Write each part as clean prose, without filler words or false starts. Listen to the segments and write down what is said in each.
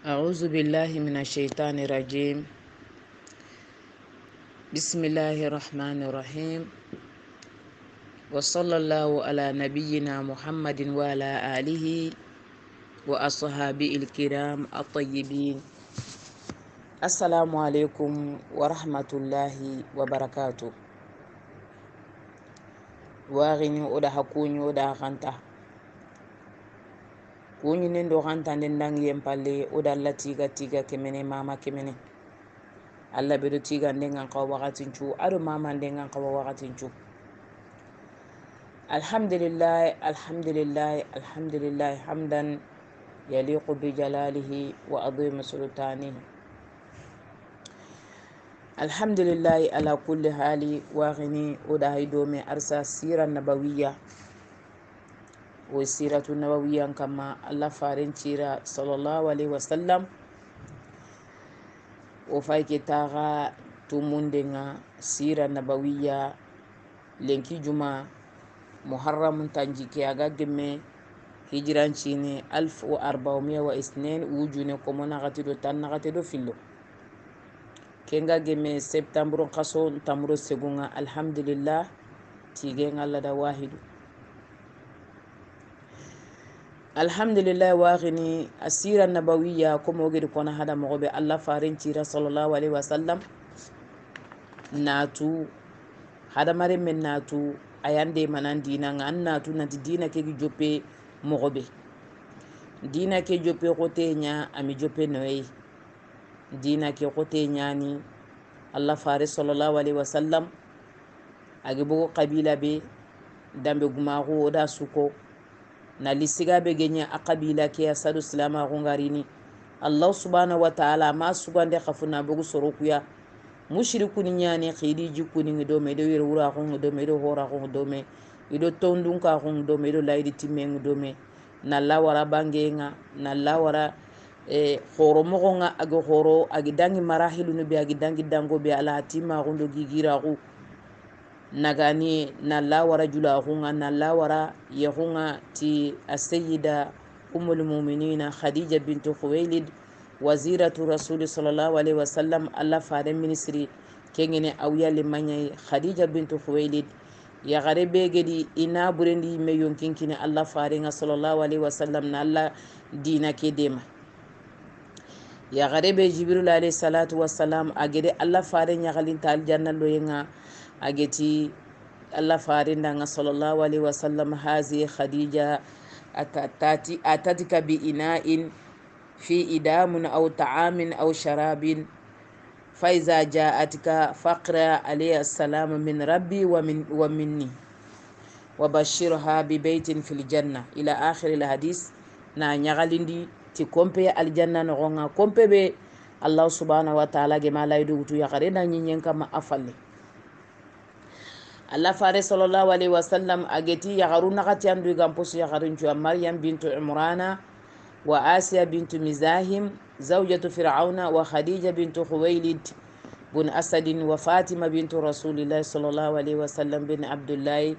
أعوذ بالله من الشيطان الرجيم. بسم الله الرحمن الرحيم. وصلى الله على نبينا محمد وعلى آله وأصحابه الكرام الطيبين. السلام عليكم ورحمة الله وبركاته. واغني ودا حكوني ودا خانتا كوني نندو خانتا نندان يمبالي ودا الله تيغا كمني ماما كمني Allah bedo tiga ndengan kawa wakatin cu ado mama ndengan kawa wakatin cu. Alhamdulillah hamdan yaliqu bi jalalihi wa adhim sultanihi. Alhamdulillah ala kulli hali waghini oda haidome arsa sira nabawiyya wa siratu nabawiyyan kama Allah farin cira sallallahu alaihi wasallam o fay ke taga tumundenga sira nabawiyya lenki juma muharram tanjike aga gemme hijran chine 1402 wujune ko mona gatido tan gatido fillo kenga gemme septembre kaso tamro segunga alhamdulillah tige ngalla da wahidu alhamdulillah waghini asira nabawiyya ko mo gedi kona hada mo be Allah farin tira sallallahu alaihi wasallam natu hada mare men natu ayande manan dina ngan natu nanti dina ke jope mo be dina ke jope kote nya ami jope noy dina ke kote nyani Allah farin sallallahu alaihi wasallam agi bo qabila be dambe gumago da suko na lisiga be genya akabila ke asadu salama gongarini Allah subhanahu wa ta'ala ma sugande khafuna bugu sorokuya mushriku ni nyani khidi jikuni do me do yirura ko do me do hora ko do me ido tondun ka ko do me do laydi timeng do me na lawara bangenga na lawara khoro mogonga agi khoro agi dangi marahilu no be agi dangi dango be ala tima gondo gigira ko nagani na lawara jula hunga na lawara yahunga ti asayida umul mu'minina khadija bintu khuwailid waziratu rasul sallallahu alaihi wasallam alla fare ministry kengene awya limanya khadija bintu khuwailid ya garebe gedi ina burendi me yonkinkine alla fare nga sallallahu alaihi wasallam na alla dina kedema ya garebe jibril alaihi salatu wassalam agede alla fare nya galinta aljanna loyenga ageti Allah farinda nga sallallahu alaihi wasallam hazi khadija atatika bi ina'in fi idamun aw ta'amin aw sharabin fa iza ja'atika faqra alayhi assalam min rabbi wa minni wa bashirha bi baytin fil janna ila akhir al hadith na nyagalindi ti kompe aljanna no nga kompe be Allah subhanahu wa ta'ala ge malaydu tu yakare na nyen kama afalle Allah fare sallallahu alaihi wasallam ageti yagaruna gati andu gamposu yagarin ju Maryam bintu Imrana wa Asiya bintu Mizahim zawjatu Fir'auna wa Khadija bintu Khuwailid bin Asad wa Fatima bintu Rasulillah sallallahu alaihi wasallam bin Abdullah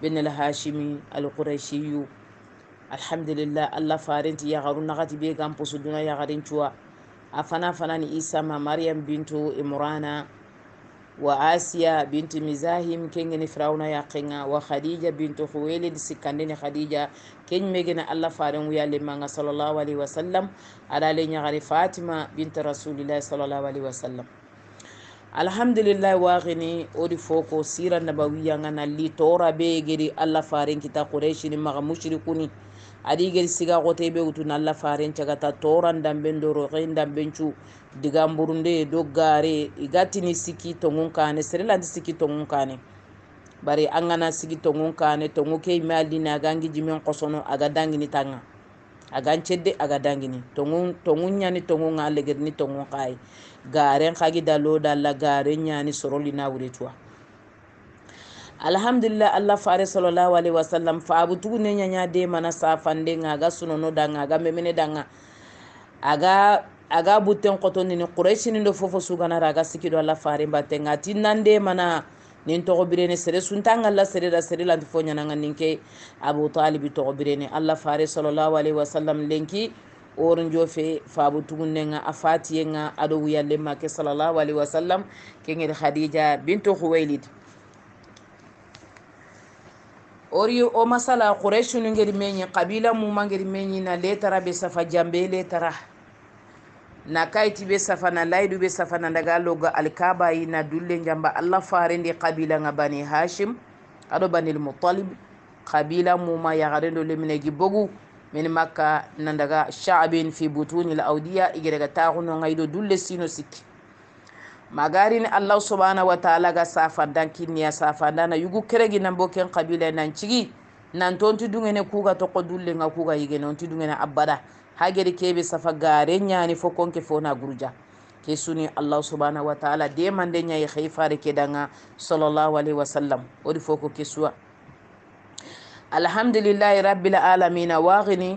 bin al-Hashimi al-Qurayshi. Alhamdulillah Allah farinti yagaruna gati be gamposu duna yagarin juwa afana ni Isa ma Maryam bintu Imrana wa Asiya bintu Mizahim kengene Firauna yaqinga wa Khadija bintu Khuwailid sikandene Khadija ken megene Allah faran wiya limanga sallallahu alaihi wasallam ada le nyagari Fatima bintu Rasulillah sallallahu alaihi wasallam. Alhamdulillah waghini odi foko sira nabawiya ngana li tora be gedi Allah faran kita Quraysh ni maga mushrikuni adi gedi siga gote be utuna Allah faran cagata toran damben do roqin dambencu digamburunde dogare igatini siki tongun kane serelandi siki tongun kane bari angana siki tongun kane tongu ke malina gangi jimen qosono aga dangini tanga aga cedde aga dangini tongun nyani tongun ngale gedni tongun kai garen khagi dalo dalla garen nyani soroli na wuretwa. Alhamdulillah Allah fare sallallahu alaihi wasallam fa abutu ne nyanya de mana safande ngaga sunono danga aga memene danga aga buten qotoni ni Quraysh ni do fofo sugana raga sikido Allah fare batenga tinande mana nin to birene sere suntanga Allah sere da sere lanti fonya nanga ninke Abu Talib to birene Allah fare sallallahu alaihi wasallam lenki orin jofe fabu tugunnenga a fatiyenga aɗo wuyallemma ke sallallahu alaihi wasallam kengedi khadija bintu khuwailid ori o masala quraishu ngedi meñi qabila muma ngedi meñi na letara be safa jambe letara na kayti be safa na laydu be safa na daga loga alkaba yi na dulle jamba allah farendi qabila nga bani hashim aɗo banil muttalib qabila muma yagarendo leminegi bogu min makka na daga sha'bin fi butuni al awdiya ige daga taxuno ngaydo dulle sino sikki magarini allah subhanahu wa ta'ala ga safa dankiniya safa dana yugu keregi nan boken qabila nan cigi nan tonti dungene kuga to ko dulle nga kuga yige non ti dungene abada hageri kebe safa gare nyani fo konke fona gurja ke suni allah subhanahu wa ta'ala de mande nyai khayfare ke danga sallallahu alaihi wasallam odi foko ke suwa alhamdulillahi rabbil alamin waghini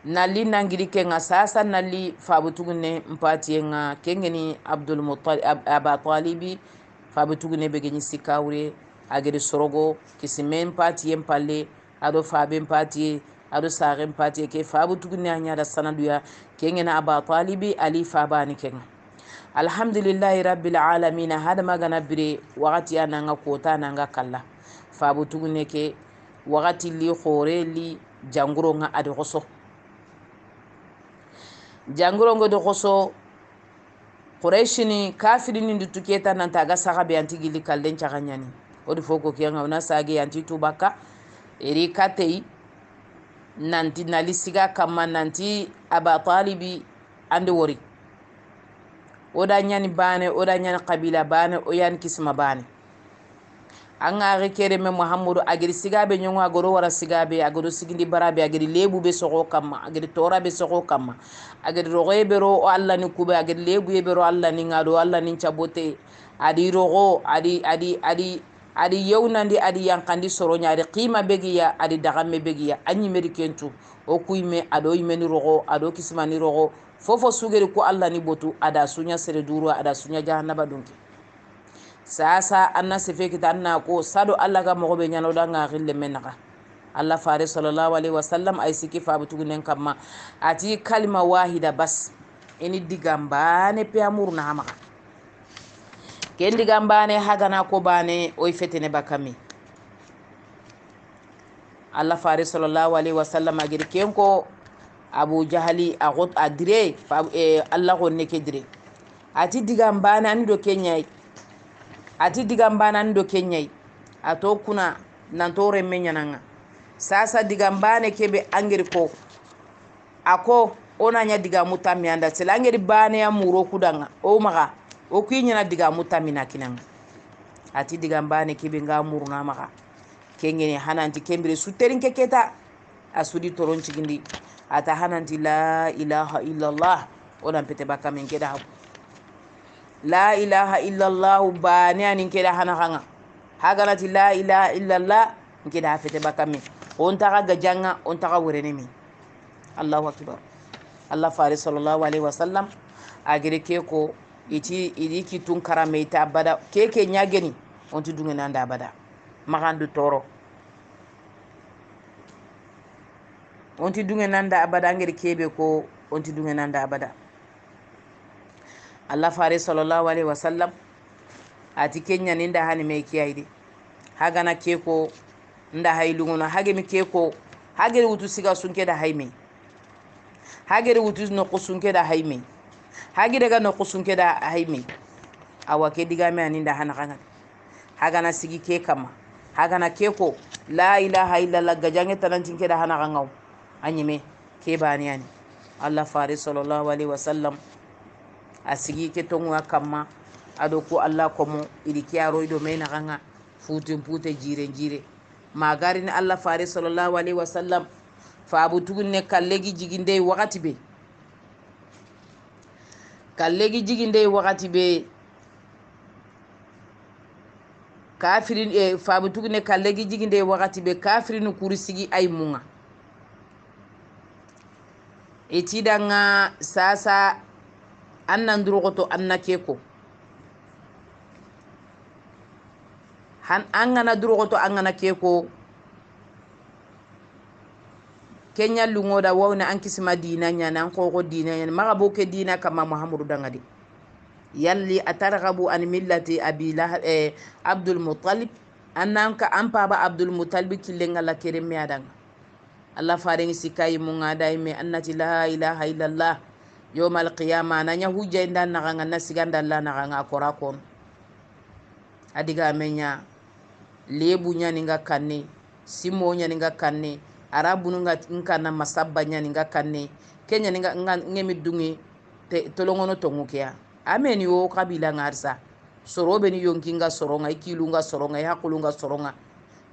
nali nangiri kenga sasa nali fabutugne mpati nga kengeni abdul muttalib aba talibi fabutugne begeni sikawre agedi sorogo kisimen pati empalle ado faben pati ado saren pati ke fabutugne anya da sanaduya kengena aba talibi ali fabani kenga alhamdulillahi rabbil alamin hada magana bire wakati ananga kota nanga kala fabutugne ke wakati li khore li janguro nga ado khoso janguro ngodo khoso quraishini kafirini ndutuketa nanta ga sagabe antigili kallen chaganyani odi foko kiyanga una sage anti tubaka eri katei nanti nalisiga kama nanti aba talibi ande wori oda nyani bane oda nyani qabila bane o yani kisma bane anga rekere me muhammadu agiri sigabe nyongo agoro wara sigabe agoro sigindi barabe agiri lebu be soko kama agiri tora be soko kama agiri rogoye bero o alla ni kube agiri lebu ye bero alla ni ngado alla ni chabote adi rogo adi yewnandi adi yankandi soronya adi qima begiya adi dagamme begiya anyi medikentu o kuyme ado yimeni rogo ado kismani rogo fofo sugeri ko alla ni botu ada sunya sere duru ada sunya jahannaba dunki sasa anna sefe kita anna ko sado alla ga mogo be nyano da nga gille menaka allah fare sallallahu alaihi wasallam ay siki fa butugunen kamma ati kalima wahida bas eni digambane pe amurna hamaka ken digambane hagana ko bane oy fetene bakami allah fare sallallahu alaihi wasallam agir kenko abu jahali agot adire fa allah ko neke dire ati digambane ani do kenyai ati digambana ndo kenyai ato kuna nantore menyananga sasa digambane kebe angeri ko ako ona nya diga mutami anda sel angeri bane ya muro kudanga o maga o kwinyana diga mutami na kinanga ati digambane kebe nga muru na maga kengene hananti kembere suterin keketa asudi toron cigindi ata hananti la ilaha illallah ona pete baka men keda la ilaha illallah bani anin keda hana hanga haganati la ilaha illallah nkeda hafete bakame on taga gajanga on taga werene mi allahu akbar allah fare sallallahu alaihi wasallam agire keko idi kitun karame ita bada keke nyageni on ti dunga nanda bada magandu toro on ti dunga nanda abada ngere kebe ko on ti dunga nanda abada allah fare sallallahu alaihi wasallam ati kenya ninda hani me kiyayde hagana keko nda haylungono hage mi keko hage wutu siga sunke da hayme hage wutu no kusunke da hayme hage daga no kusunke da hayme awa ke diga me aninda hana kana hagana sigi ke kama hagana keko la ilaha illallah gajange tanantinke da hana kangaw anyime ke bani yani allah fare sallallahu alaihi wasallam asigi ke tonwa kamma ado ko allah komo idi kiaro ido mena ganga futin pute jire magari ni allah fare sallallahu alaihi wasallam fa abu tugunne kallegi jiginde wakati be kallegi jiginde wakati be kafirin fa abu tugunne kallegi jiginde wakati be kafirin kurisigi ay munga etidanga sasa annan durogoto annakeko han angana durogoto angana keko kenya lungoda wawna ankisima dina nyana anko dina nyana maga boke dina kama muhammadu dangadi yalli atarghabu an millati abdul muttalib annanka ampaba abdul muttalib killenga la kerem yadanga Allah farengi sikai munga daime annati la ilaha illallah yawmal qiyamah nanya hujja indan naganga nasiganda Allah naganga korakon adiga menya lebu nyani nga kanne simo nyani nga kanne arabu nga nkana masabba nyani nga kanne kenya nga ngemi dungi tolongono tongukia ameni wo kabila ngarsa sorobe ni yonki nga soronga ikilu nga soronga yakulu nga soronga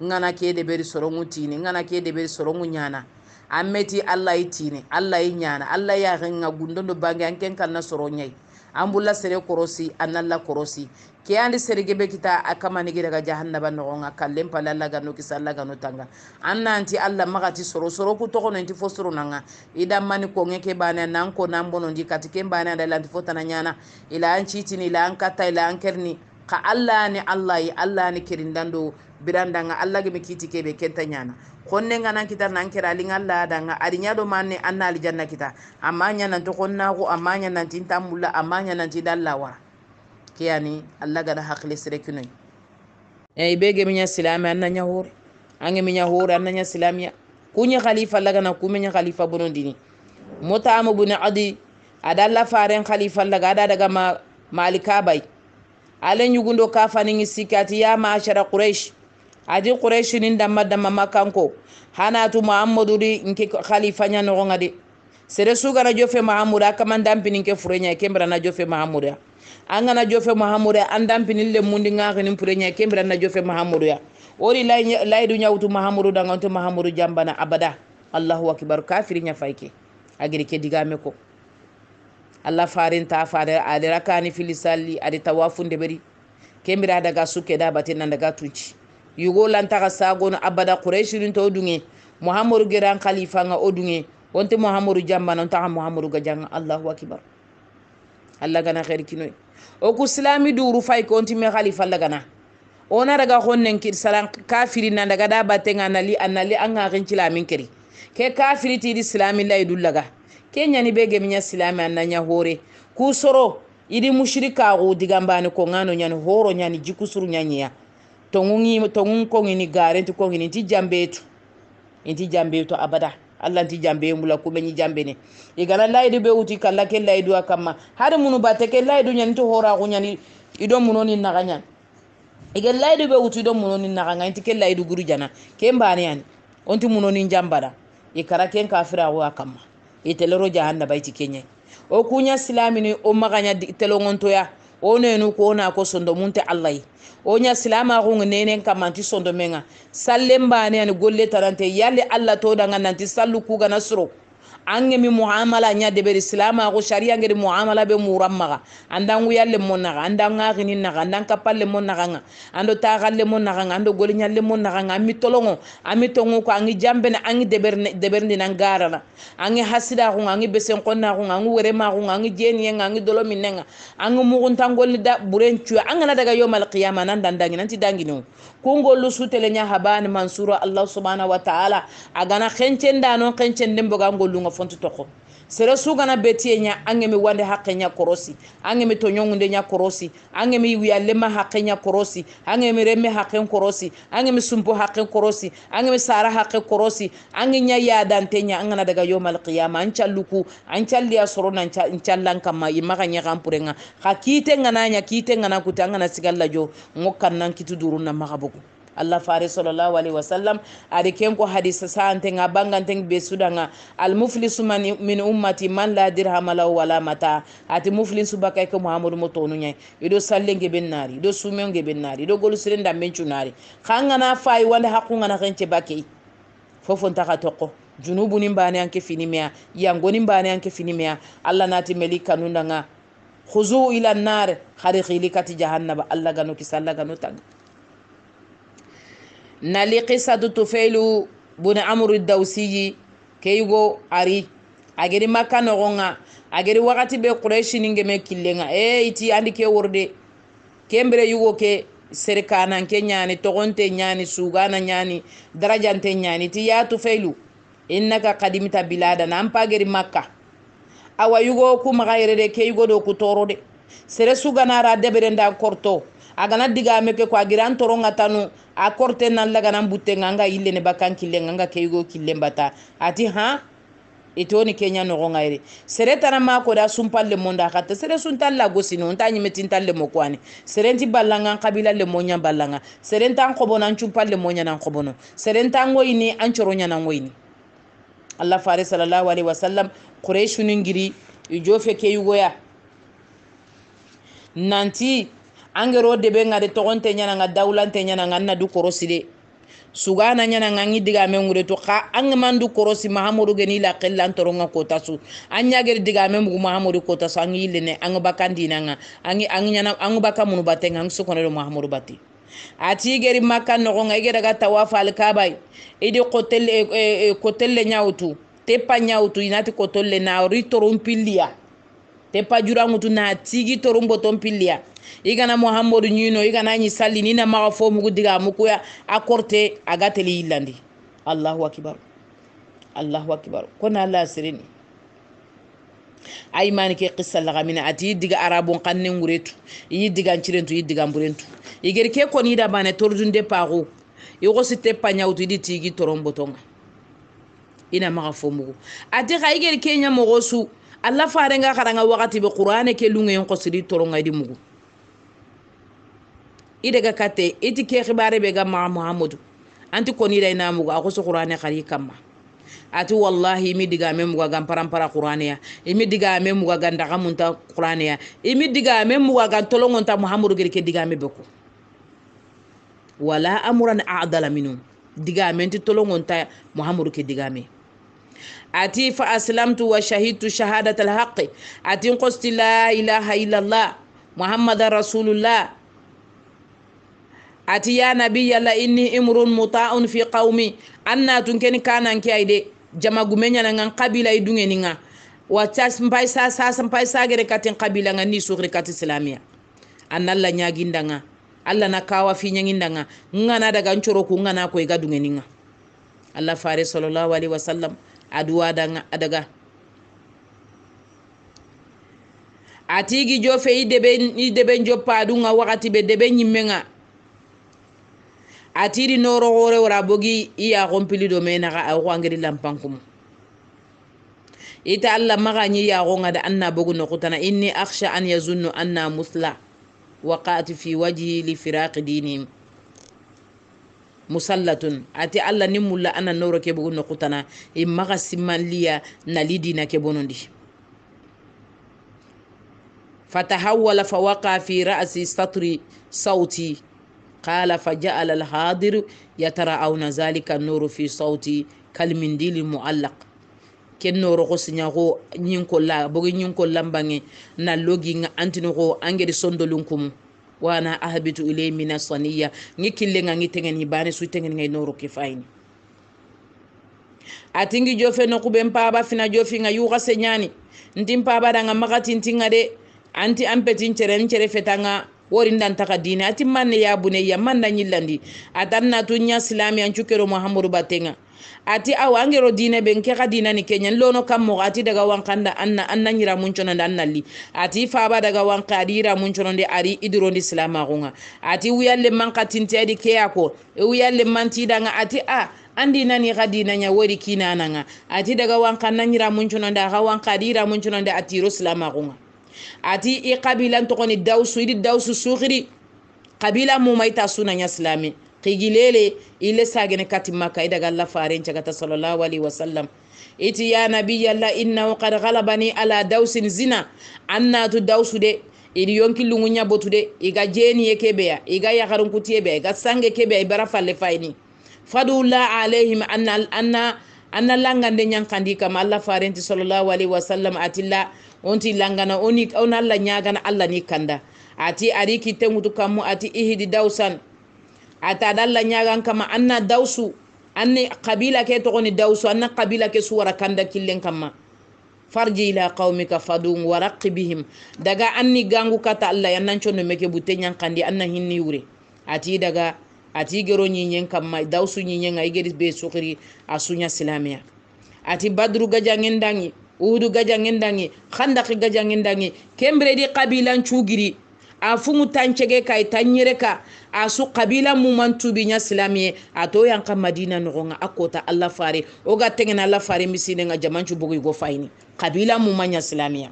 ngana kede beri sorongu tini ngana kede beri sorongu nyana ameti Allah itini Allah inyana Allah ya nga gundondo bangi anken kana soronyai ambulla sere korosi analla korosi ke andi sergebe kita akamani daga jahannaba nogonga kallem palalla gano kisalla gano tanga annanti Allah magati soro ku tokono nti fosoro nanga ida mani ko ngeke bana nan ko nambono ndi katike bana da lanti fotana nyana ila ancitini ila ankata ila ankerni ka Allah ni kirindando birandanga Allah ge mikiti kebe kenta nyana konne ngana kita nan kira linga Allah danga adinya do manne anna aljanna kita amanya nan to konna ko amanya nan tinta mulla amanya nan tidallawara kiyani Allah gada hakli sire kunai bege minya silami annanya hore ange minya hore annanya silamiya kunya khalifa Allah gana kumenya khalifa bonondini mutamu bin adi adalla faren khalifa Allah gada daga malika bai alen yugundo kafani sikati ya ma'ashara quraish adi quraish nin damma makanko hanatu muhammadu di nke khalifa nya no ngade sere su gana jofe muhammadu akaman pinin ke furenya kembra na jofe muhammadu angana jofe muhammadu andam pinille mundi ngakini purenya kembra na jofe muhammadu ya ori laidu nyawtu muhammadu danganto muhammadu jambana abada Allahu akbar kafiri nya fayke agiri ke digame ko Allah farin ta fare ade rakani filisalli ade tawafunde beri kembira daga suke da batin nan daga tuci yugo lanta ga sagono abada quraishin to dunge muhammadu geran khalifa nga odunge wonte muhammadu jambana ta muhammadu ga jang Allahu akbar Allah gana khair kinoy o ku islami duru fay ko onti me khalifa Allah gana ona daga honnen kir salan kafiri nan daga da batenga nali anga kin islamin kiri ke kafiri ti islami la idullaga kenya ni bege minya islami annanya hore ku soro idi mushrika go digambani ko ngano nyani horo nyani jikusuru nyanya tongun ko ngini garenti ko ngini ti jambetu abada Allah nti jambe mula ko benyi jambe ne igala laydu be uti kala ke laydu akamma hada munu bate ke laydu nyani to hora ko nyani ido munoni naganya igala laydu be uti do munoni naganga nti ke laydu guru jana ke mbani yani onti munoni jambara ikara ken kafira wa akamma itelero jahanna bayti kenya o kunya islamini o maganya telongonto ya o nenu ko na ko sondo munte Allah o nya silama ko nenen kamanti sondo menga sallemba ne an golle tarante yalle Allah to danga nanti sallu ku gana suro ange mi muamala nya de ber islama ko sharia ngede muamala be muramma andangu yalle monnaga andanga ginin naga andan kapalle monnaga ando taagalle monnaga ando gol nyalle monnaga ami tolongo ami tongo ko angi jambe na angi deberne nan garana angi hasida ko angi besen konna ko angi were ma ko angi jeni angi dolo minenga angi mugun tangol da burencu angana daga yomal qiyamah nan dandangi nanti dangino ko ngollu sutele nya habani mansura Allah subhanahu wa ta'ala agana khencenda non khencende mboga ngollu fontu toko sere sugana betiye nya angemi wande haqqenya korosi angemi to nyongunde nya korosi angemi wiyalle ma haqqenya korosi angemi remme haqqen korosi angemi sumpo haqqen korosi angemi sara haqqen korosi angenya ya dantenya angana daga yomal qiyamah ancalluku ancalli asoro nan ancallan kama imaga nya kampurenga hakite ngana nya kite ngana kutanga na sigalla jo ngokkan nan kitu duruna magabugo Allah fare sallallahu alaihi wasallam ade ken ko hadisa sante nga bangante be sudanga al muflisu min ummati man la dirham lahu wala mata ati muflisu bakay ko muhammadu motonu nyay ido sallenge bennari do sumenge bennari do golu sirenda mencunari khanga na fay wanda hakunga na khence bakay fofon taka tokko junubu nimbane anke finimea yangoni mbane anke finimea Allah nati melika nundanga khuzu ila nar khariqi likati jahannaba Allah gano kisalla gano tang nali qissatu tufailu bun amru dawsiyi keygo ari ageri makka nogonga ageri wakati be quraishi ningeme killenga iti andi ke worde kembere yugo ke serkana ke nyani togonte nyani sugana nyani darajante nyani ti ya tufailu innaka qadimta bilada nan pageri makka awa yugo ku magayre de ke yugo do ku toro de sere suganara debere nda korto agana diga meke ko agiran toro ngatanu a korte nan laga nan butte nganga ille ne bakan kille nganga ke yugo kille mbata ati ha itoni kenya no ngayre sere tana ma ko da sumpalle monda khatta sere suntalla gosino onta nyimetin talle mo kwani sere nti ballanga kabila le monya ballanga sere ntan khobono an chumpalle monya nan khobono sere ntan ngoyini an choronya nan ngoyini Allah fare sallallahu alaihi wasallam quraish ningiri ijofe ke yugoya nanti angero debe ngade togonte nyana nga dawlante nyana nga na du koroside sugana nyana nga ngi diga me ngure to kha ang mandu korosi mahamudu geni la qillan toronga kota su anya gere diga me mugu mahamudu kota su angi lene ang bakandi nanga angi nyana ang bakamunu batenga ang sukono mahamudu bati ati geri makka no nga gere daga tawafa al kabay idi kotelle nyawtu tepa nyawtu inati kotolle na ritorum pillia tepa juramutu na tigi torum botom pillia igana muhammadu nyino igana nyi salli nina maga fo mugu diga mukuya akorte agateli ilandi Allahu akbar kona Allah sirini ay mani ke qissa la gamina ati diga arabun qanne nguretu yi diga ncirentu yi diga mburentu igeri ke koni da bane tordunde pago yogo site panyawtu di tigi torom botonga ina maga fo mugu ati ga igeri kenya mogosu Allah farenga karanga wakati be qur'ane ke lunga yon qosiri toronga di mugu idega kate iti ke khibare be ga ma muhammadu anti koni da ina mugu akoso qur'ane khari kamma ati wallahi mi diga me muga gan parampara qur'ane ya imi diga me muga gan daga munta qur'ane ya imi diga me muga gan tolongonta muhammadu gere ke diga me beko wala amuran a'dala minum diga me nti tolongonta muhammadu ke diga me ati fa aslamtu wa shahidtu shahadat alhaq ati qasti la ilaha illa allah muhammadar rasulullah ati ya nabiyya la inni imrun muta'un fi qaumi anna tunkeni kanan ki aide jama gumenya nan qabila idungeni nga watas mpai sa gere katin qabila nga ni sugri kat islamiya annalla nyagindanga alla na kawa fi nyangindanga ngana daga ncoro ku ngana ko ga dungeni nga Allah fare sallallahu alaihi wasallam aduwa daga atigi jofe idebe njoppa dunga wakati be debe nyimenga atiri noro hore wara bogi iya kompili do mena ga aw ngiri lampankum ita Allah magani ya gonga da anna bogu no kutana inni akhsha an yazunnu anna musla waqati fi wajhi li firaq dinihim musallatun ati Allah nimulla ana noro ke bogu no kutana imaga simanliya nalidina ke bonondi fatahawala fawaqa fi ra'si satri sauti قال فجعل الحاضر يتراءون ذلك النور في صوتي كالمنديل المعلق ken noro ko sinyago nyinko la bogi nyinko lambange na logi nga antino ko angedi sondolunkum wana ahbitu ilay min asaniya ngikille nga ngitengen hibane su tengen ngay noro ke fayni atingi jofe no kubem paba fina jofi nga yuga senyani ndim paba da nga magati ntinga de anti ampetin chere fetanga wori ndantaka dine ati manne ya bunayya manna nyillandi atanna tunya islami an cukero muhammadu batenga ati awangero dine benke ka dina ni kenya lono kammo ati daga wankanda anna nyira munchono ndannali ati faba daga wankadira munchono de ari idirondi islama gonga ati wiyalle mankatinti adi keyako wiyalle manti danga ati andi nani gadina nya wori kinananga ati daga wankanna nyira munchono nda ga wankadira munchono de atiro islama gonga ati i qabila ntokoni dawsu idi dawsu sukhiri qabila mu maita sunanya islami qigilele ile sagene katima kaida galla faren cagata sallallahu alaihi wasallam iti ya nabiyya la innahu qad ghalabani ala dawsin zina anna tu dawsu de idi yonki lungunya botude iga jeni yekebeya iga yakarun kutiyebe iga sange kebe ibara falle fayni fadula alaihim anna langande nyankandi kam Allah farenti sallallahu alaihi wasallam atilla onti langana on Allah nyagana Allah ni kanda ati ari kitemutu kamu ati ihdi dawsan ata dalla nyagan kama anna dawsu anni qabila ke to ni dawsu anna qabila ke suwara kanda killen kama farji ila qaumika fadum waraqibihim daga anni gangu kata Allah yannan chono meke butenyan kandi anna hinni yure ati daga ati gero nyinyen kama dawsu nyinyen ay gedi be sukri asunya islamiya ati badru gajangendangi uhudu gajangendangi khandaki gajangendangi kembre di qabilan cugiri afumu tancege kay tanyere ka asu qabila mumantubi nya islamiye ato yanka madina nogonga akota Allah fare oga tengena Allah fare misine nga jamancu bugu go fayni qabila mumanya islamiya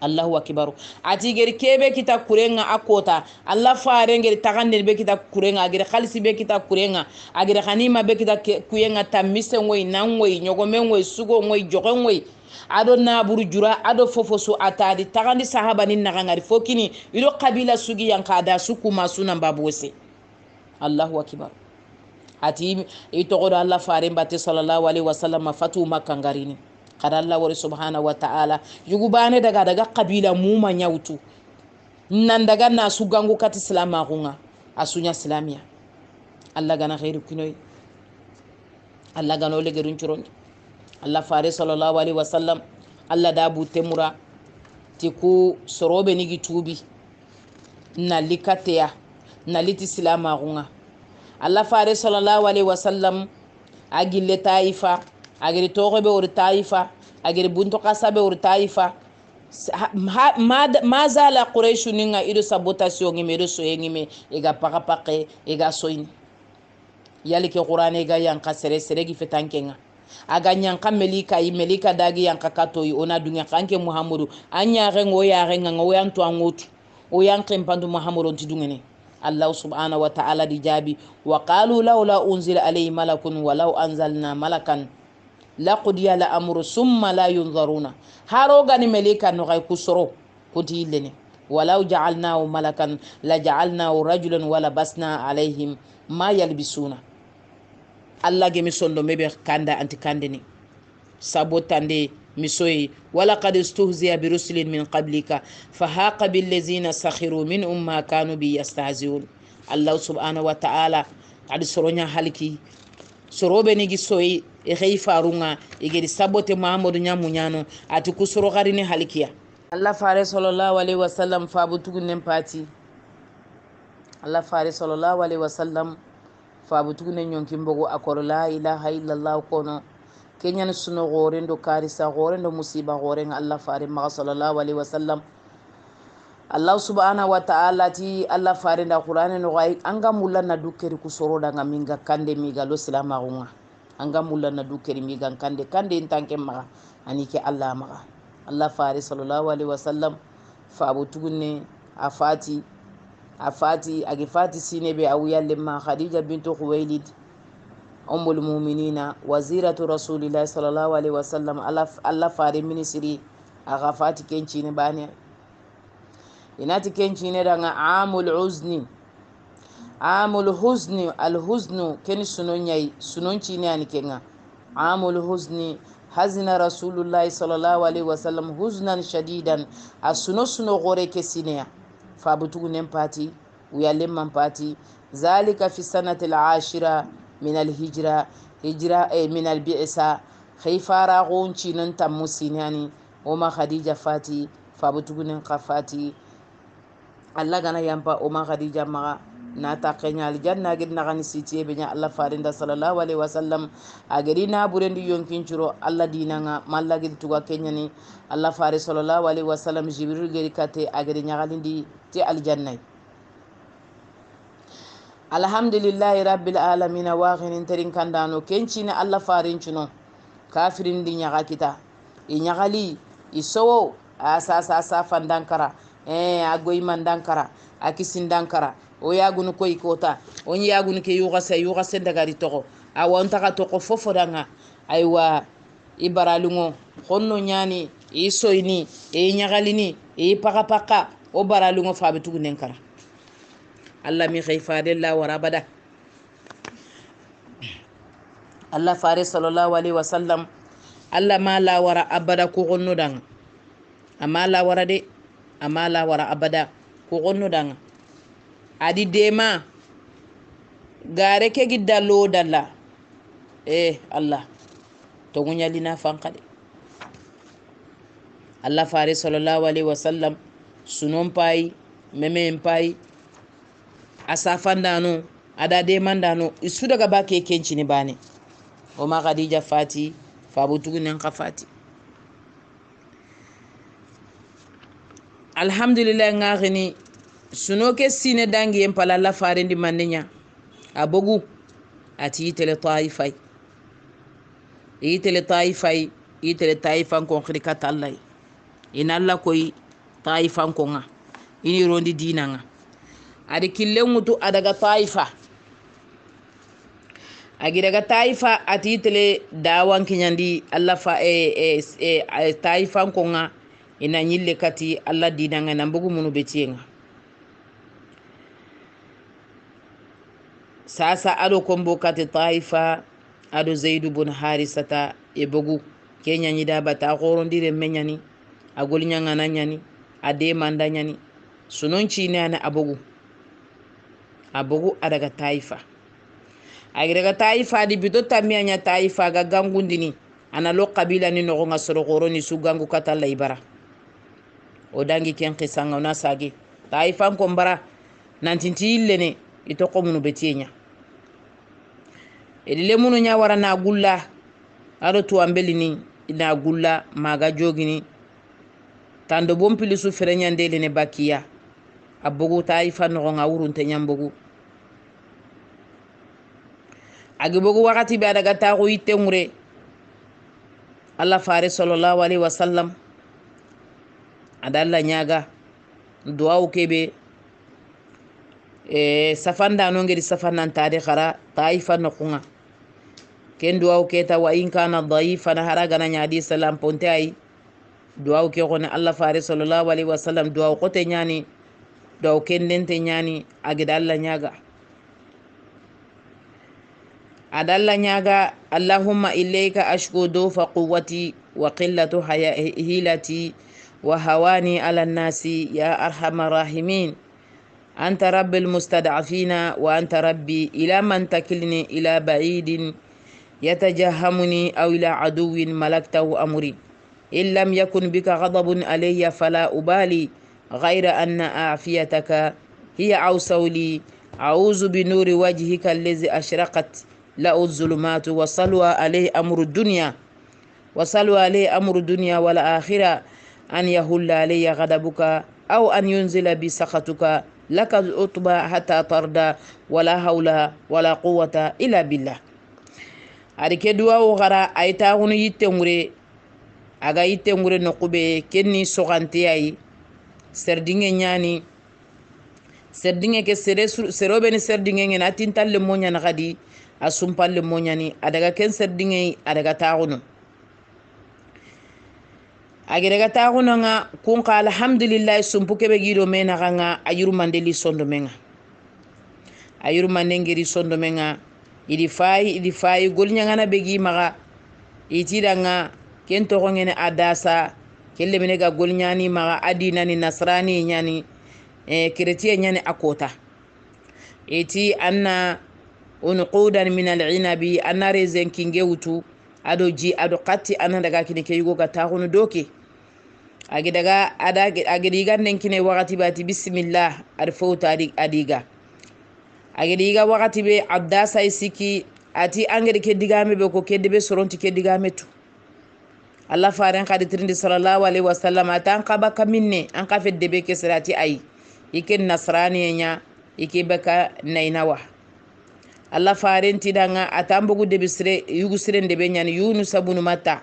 Allahu akbar ati geri kebe kita kurenga akota Allah fare ngeri tagandel be kita kurenga agere khalisi be kita kurenga agere khanima be kita kuyenga tamise ngoy nangoy nyogome ngoy sugo ngoy jogo ngoy ado naburu jura ado fofoso atadi tagandi sahaba ni nagangari fokini ido kabila sugi yankada sukuma sunan babose Allahu akbar ati itogodo Allah fare mbate sallallahu alaihi wasallam fatu makangarini kada Allah wari subhanahu wa ta'ala yugubane daga kabila muma nyautu nan daga na sugangu kati islama kunga asunya islamiya Allah gana khairu kinoy Allah gana ole gerun churon Allah fare sallallahu alaihi wasallam Allah da bu temura tiku sorobe nigi tubi na likateya na liti islama kunga Allah fare sallallahu alaihi wasallam agille taifa agiri togobe ur taifa agiri bunto kasabe ur taifa ma zala quraishu ninga ido sabotation ngime ido soye ngime ega pakapake ega soyin yali ke qur'ane ga yanka sere gi fetankenga aga nyanka melika dagi yanka katoyi ona dunya kanke muhammadu anya rengo ya renga ngo yantu angotu o yanke mpandu muhammadu tidungene Allah subhanahu wa ta'ala di jabi wa qalu laula unzila alayhi malakun walau anzalna malakan laqudiya la amru summa la yunzaruna haro gani melika no kay kusoro kuti lene walau ja'alnahu malakan la ja'alnahu rajulan wala basna alayhim ma yalbisuna Allah ge mi sondo mebe kanda anti kandeni sabotande misoyi wala qad istuhziya bi rusulin min qablika fahaqa bil ladzina sakhiru min umma kanu bi yastahziun Allah subhanahu wa ta'ala adi soronya halki sorobe ni gisoyi e khayfarunga igedi sabote Muhammadu nyamunyano ati kusoro garini halkiya Allah fare sallallahu alaihi wasallam fabutugunen pati Allah fare sallallahu alaihi wasallam fabutugunen nyonkin bogo akor la ilaha illallah kono kenyan suno gorendo karisa gorendo musiba goren Allah fare ma sallallahu alaihi wasallam Allah subhanahu wa ta'ala ti Allah fare da Qur'ani no gai anga mulla na dukeri kusoro daga minga kande miga lo salama gunga anga mulla na dukeri miga kande intanke ma anike Allah ma Allah fare sallallahu alaihi wasallam fabutugunne afati agifati sinebe awiyalle ma Khadija bintu Khuwailid ummul mu'minina waziratu rasulillahi sallallahu alaihi wasallam Allah fare ministry agafati kenci ne bane inati kenci ne daga amul huzni alhuznu ken sunonci ne ani kenga amul huzni hazina rasulullahi sallallahu alaihi wasallam huznan shadidan asuno gore kesineya fabutugu nem pati uyalem man pati zalika fi sanati al-ashira min al-hijra min al-bi'sa khayfara gonci nan tamusinani oma khadija fati fabutugu nem qafati Allah gana yampa oma khadija maga nata kenya aljanna gidna gani sitiye benya Allah farinda sallallahu alaihi wasallam agari na burendi yonkin curo Allah dinanga malla gidi tuga kenya ni Allah fare sallallahu alaihi wasallam jibril gari kate agari nyagalindi ti aljanna alhamdulillahi rabbil alamin wa ghin terin kandano kenci ne Allah farin cuno kafirin di nyaga kita i nyagali isowo asa fandankara agoy mandankara akisindankara o yagunu koy kota on yagunu ke yugase dagari toko awon taka toko fofo danga aywa ibaralungo honno nyani isoyni nyagalini paka o baralungo fabitu nenkara Allah mi khayfade la warabada Allah fare sallallahu alaihi wasallam Allah ma la wara abada ko honno danga amala wara abada ko honno danga adi dema gare ke gidda lo dalla Allah to ngunyalina fankade Allah fare sallallahu alaihi wasallam sunon pai meme pai asafandano ada demandano isu daga bake kenci ne bane o ma khadija fati fabutugunen ka fati. Alhamdulillah ngakini suno ke sine dangi en pala la farendi manenya abogu ati tele taifai itele taifan kon khirika tallai inalla koy taifan konga ini rondi dinanga adi kille mutu adaga taifa agidaga taifa ati tele dawan kinyandi alla fa taifan konga ina nyille kati alla dinanga nambugu munu betienga sasa ado kombo kati taifa ado zaidu bun harisata e bogu kenya nyida bata gorondire menyani agol nyangana nyani ade manda nyani sunon chine ana abogu adaga taifa agidaga taifa di bito tamianya taifa ga gangundini ana lo kabila ni no nga soro goroni su gangu kata laibara o dangi ken kisanga na sagi taifa ko mbara nantinti illene ito ko munu betienya edile munu nya wara na gulla ado to ambelini ina gulla maga jogini tando bompili su ferenya ndele ne bakiya abogu taifa no nga urunte nyambogu agibogu wakati be adaga taxu yitte ngure Allah fare sallallahu alaihi wasallam adalla nyaga duwawu kebe safanda no ngedi safannan tade khara taifa no kunga ken duwawu keta wa in kana dhaifan haragana nyadi salam ponte ay duwawu ke gona Allah fare sallallahu alaihi wasallam duwawu kote nyani duwawu kendente nyani agidalla nyaga adalla nyaga Allahumma ilayka ashku dufa quwwati wa qillatu hilati wa hawani ala nasi ya arhamar rahimin anta rabbil mustad'afina wa anta rabbi ila man takilni ila ba'idin yatajahamuni aw ila aduwin malaktahu amri in lam yakun bika ghadabun alayya fala ubali ghayra anna a'fiyataka hiya awsawli a'udhu bi nuri wajhika allazi ashraqat لا الظلمات وصلوا عليه أمر الدنيا والآخرة أن يهل علي غضبك أو أن ينزل بسخطك لك العتبى حتى ترضى ولا حول ولا قوة إلا بالله أريك دعاء غرا أيتاون يتمري أغا يتمري نقبي كني سوغانتي سردينغي نياني serdinge ke serobe ni serdinge ngena tintal le monya na gadi asumpal le monya ni adaga ken serdinge adaga taguno agiraga taguno nga kun qala alhamdulillah sumpu ke be gido mena nga ayuru mandeli sondo menga ayuru mandengeri sondo menga idi fay golnya ngana be gi maga itida nga ken to ngene adasa kelle menega golnya ni maga adina ni nasrani nyani chrétien nyane akota eti anna unqudan min al-inabi anna rezen kinge wutu ado ji ado qatti anna daga kine ke yugo gata hono doke agi daga agi diga nen kine wakati bati bismillah arfauta adiga agi diga wakati be abdasa isiki ati angere ke digame be ko kedde be soronti ke digame tu Allah faran qadi trindi sallallahu alaihi wasallam atan qaba kaminne an ka fedde be ke sirati ay ike nasrani nya ike baka nainawa Allah farenti danga atambugu de bisre yugu sirende be nyani Yunus ibn Matta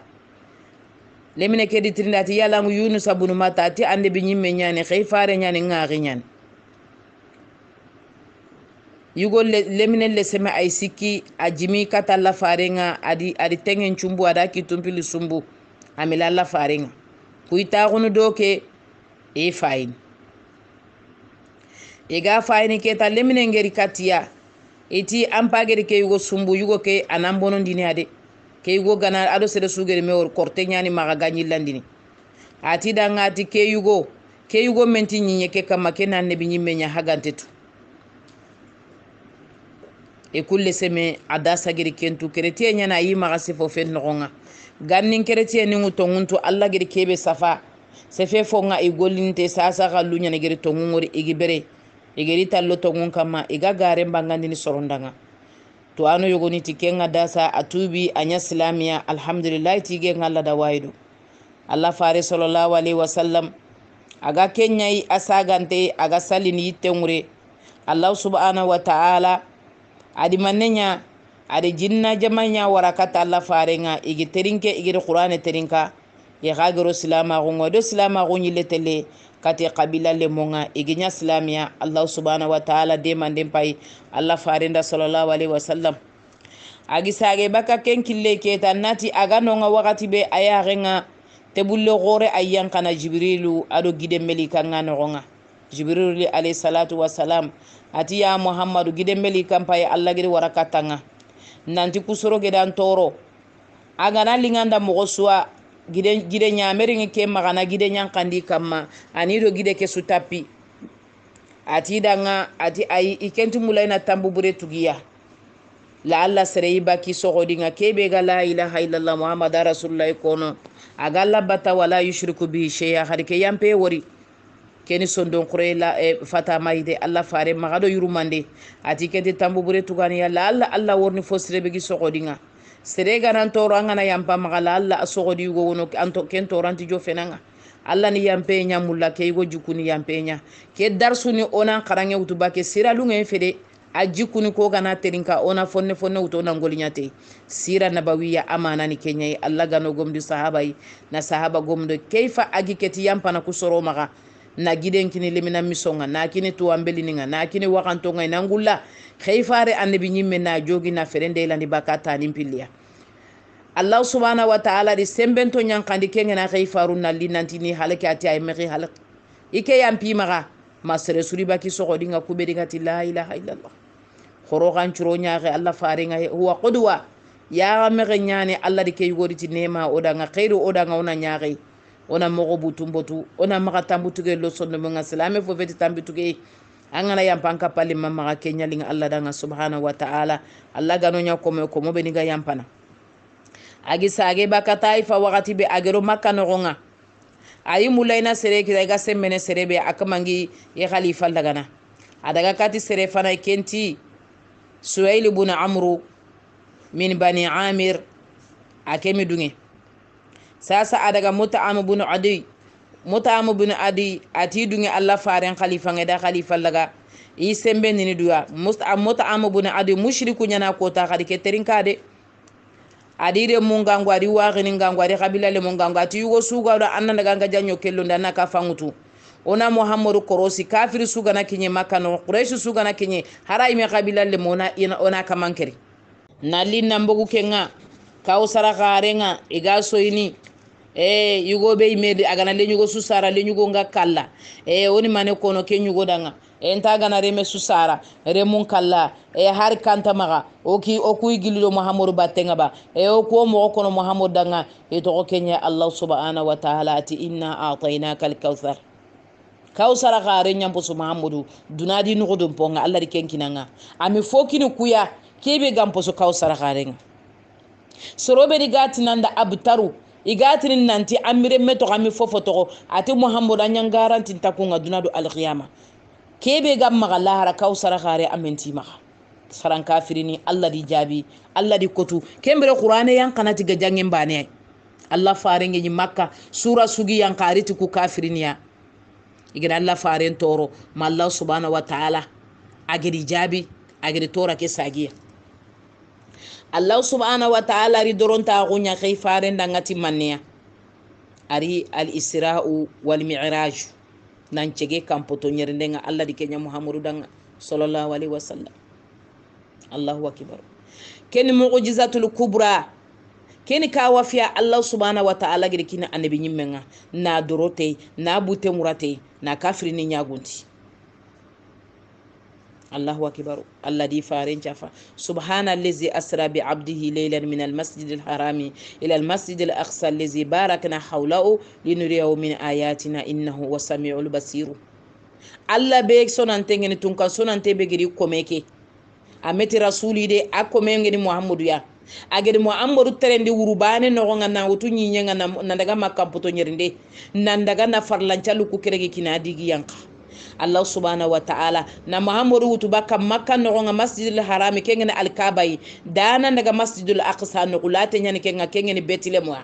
lemine kedi trindati yala ngu Yunus ibn Matta ti ande be nyimme nyani xey fare nyani ngaari nyani yugo lemine le sema ay sikki ajimi kata Allah farenga adi tengen chumbu ada ki tumpili sumbu amila Allah farenga kuita gunu doke e fayin ega fayni ke ta lemine ngeri katiya eti ampageri ke yugo sumbu yugo ke anambono ndini ade ke yugo gana ado sede sugeri me wor korte nyani maga ganyi landini ati danga ati ke yugo menti nyinye ke kama ke nan nebi nyimme nya hagantetu e kulle seme adasa geri kentu keretiye nyana yi maga sefo fen nogonga gannin keretiye ni ngutonguntu alla geri kebe safa sefe fonga e gollinte sasa gallu nyane geri tongungori igibere igeri tallo tongun kama iga gare mbangandi ni sorondanga to ano yogoni tikenga dasa atubi anya islamiya alhamdulillah tige ngalla da waido Allah fare sallallahu alaihi wasallam aga kenyai asagante aga salini yittengure Allah subhanahu wa ta'ala adi manenya adi jinna jamanya warakata Allah farenga igi terinke igi qur'ane terinka ya gagaro silama gongo do silama gonyi letele kati qabila le monga iginya islamiya Allah subhanahu wa ta'ala de mandem pai Allah farenda sallallahu alaihi wasallam agi sage baka ken kille ke tanati aga nonga wakati be ayarenga tebulle gore ayyan kana jibrilu ado gide melika ngana gonga jibrilu alayhi salatu wassalam ati ya muhammadu gide melika pai Allah gide warakatanga nanti kusoro gedan toro aga na linganda mogoswa gide nyameri ke magana gide nyankandi kamma anido gide ke sutapi ati danga ati ai ikentu mulaina tambu bure tugiya la alla serei baki sogodinga kebe ga la ilaha illallah muhammad rasulullah kono agalla bata wala yushriku bi shay'a harike yampe wori keni sondon qurela fata maide alla fare magado yurumande ati kenti tambu bure tugani ya la alla worni fosire be gi sogodinga serega nan toro angana yampa magala alla sogodi go wono anto kento ranti jo fenanga alla ni yampe nya mulla ke go jukuni yampe nya ke darsuni ona qarange utubake sira lunga fede ajikuni ko gana terinka ona fonne uto na ngolinyate sira nabawiya amana ni kenya alla gano gomdi sahabai na sahaba gomdo keifa agiketi yampa na kusoro maga na giden kini lemina misonga na kini tuambeli ninga na kini wakanto ngai nangulla khaifare annabi nyimme na jogi na ferende landi bakata nimpilia Allah subhanahu wa ta'ala di sembento nyankandi kenga na khaifaru na linantini halake ati ay megi halak ike yampi maga masere suri baki sogodinga kubedinga ti la ilaha illallah khorogan churo nyaage Allah faringa huwa qudwa ya mege nyane Allah di kay goriti nema odanga khairu odanga ona nyaage ona mogo butumbotu ona maga tambutuge lo sonno mo ngasalame fo feti tambituge angana yampanka pali mamma kenya linga Allah danga subhanahu wa ta'ala Allah gano nya ko mo beniga yampana agi sage baka taifa wakati be agero makka no gonga ayi mulaina sere ki daga semmene serebe akamangi ya khalifa dagana adaga kati sere fana kenti suwail ibn amru min bani amir akemi dunge sasa adaga mut'am ibn adi ati dunge Allah faren khalifa ngeda khalifa daga yi sembe ni duya mut'am ibn adi mushriku nyana kota khadi ke terinka adire mungango adi wagini ngango adi kabila le mungango ati yugo suga do anna daga janyo kello ndana ka fangutu ona muhammadu korosi kafiri suga na kinye makano quraish suga na kinye harai me kabila le mona ona kamankeri nali nambogu kenga kausara garenga igaso ini yugo be imedi agana le nyugo susara le nyugo ngakalla oni mane kono kenyugo danga enta gana reme susara remun kalla har kanta maga oku igililo muhammadu batenga ba oku mo kono muhammadu danga to kenya Allah subhanahu wa ta'ala ati inna a'tainaka al-kautsar kausara gare nyampo su muhammadu dunadi nugo ponga Allah dikenkinanga ami fokini kuya kebe gampo su kausara gare sorobe digati nanda abtaru igati nanti amire meto ami fofoto ati muhammadu anyangaranti takunga dunadu al-qiyama kebe gam maga lahara kausara gare amenti maga saran kafirini Allah di jabi Allah di kotu kembere qur'ane yan kanati ga jangen bane Allah farenge ni makka sura sugi yan qariti ku kafirini ya igina Allah faren toro ma Allah subhanahu wa ta'ala agiri jabi agiri tora ke sagiya Allah subhanahu wa ta'ala ri doronta gunya kay faren dangati manniya ari al-isra'u wal mi'raj nan cege kampoto nyernde nga Allah di kenya muhammadu danga sallallahu alaihi wasallam Allahu akbar ken mu'jizatul kubra ken ka wafiya Allah subhanahu wa ta'ala gidi kina annabi nyimmenga na dorote na bute murate na kafiri ni nyagunti Allahu akbar alladhi farin jafa subhanallazi asra bi 'abdihi laylan min al-masjidil harami ila al-masjidil aqsa allazi barakna hawlahu linuriyahu min ayatina innahu was-sami'ul basir Allah be sonante ngeni tunka sonante be giri komeke ameti rasuli de akome ngeni muhammadu ya agedi muhammadu terendi urubane no ngana wutu nyinya ngana nandaga makampoto nyerinde nandaga na farlancalu ku keregi kinadigi yanka Allah subhanahu wa ta'ala na muhammadu wutuba kam makka no nga masjidul haram kengen alkabai dana daga masjidul aqsa no kulate nyani kengen betilem wa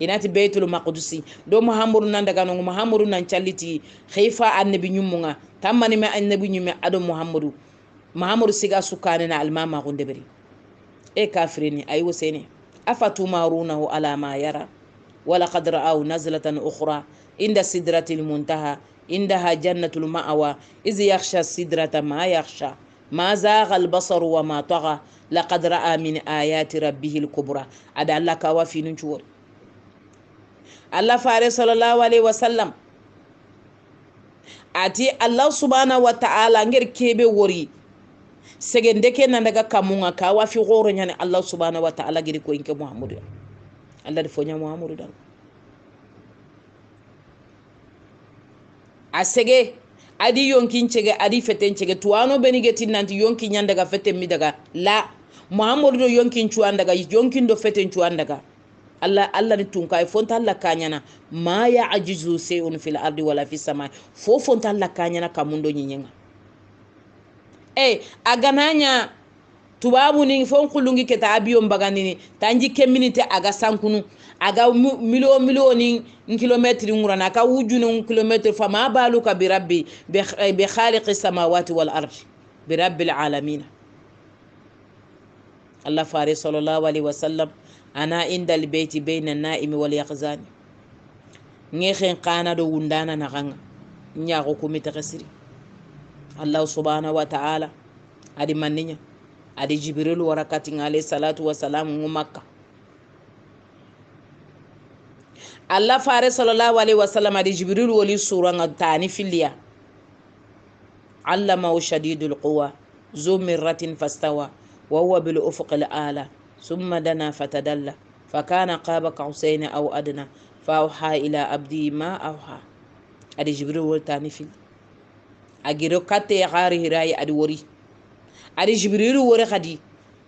inati baitul maqdisi do muhammadu nan daga no muhammadu nan calliti khifa annabi nyumunga tammani ma annabi nyume ado muhammadu siga sukane na almama gondeberi e kafirini ay wosene afatumarunahu ala ma yara wala qad ra'aw nazlatan ukhra inda sidratil muntaha indaha jannatul ma'wa iz yakhsha sidrata ma yakhsha ma zagha al-basar wa ma tagha laqad ra'a min ayati rabbih al-kubra ada Allah ka wafi nun chuwor Allah fare sallallahu alaihi wasallam ati Allah subhanahu wa ta'ala ngir kebe wori segende ke nan daga kamunga ka wafi goro nyane Allah subhanahu wa ta'ala giri ko inke muhammadu Allah de fonya muhammadu dan asege adi yonkin cege adi feten cege tuano beni geti nanti yonkin nyanda daga feten mi daga la muhammadu do yonkin chuan daga yonkin do feten chuan daga Allah ni tunka e fonta Allah kanyana ma ya ajizu sayun fil ardi wala fis sama fo fonta Allah kanyana kamundo nyinyenga agananya tubabu ni fon kulungi keta abiyo mbaganini tanji keminite aga sankunu aga milioni kilometri ngurana ka wujunu kilometri fama baluka bi rabbi bi khaliqi samawati wal ardi bi rabbil alamin Allah fare sallallahu alaihi wasallam ana indal bayti bayna an-na'im wal yaqzan ngexen qana do wundana na ganga nyaako kumita kasiri Allah subhanahu wa ta'ala adi manninya adi jibril warakati alayhi salatu wa salam Makka Allah fare sallallahu alaihi wasallam adi jibril wali sura tani filiya allama shadidul quwa zu mirratin fastawa wa huwa bil ufuqil ala thumma dana fatadalla fakana qaba qausain aw adna fa auha ila abdi ma auha adi jibril wal tani fil agiro kate gari hirai adi wori adi jibril wori khadi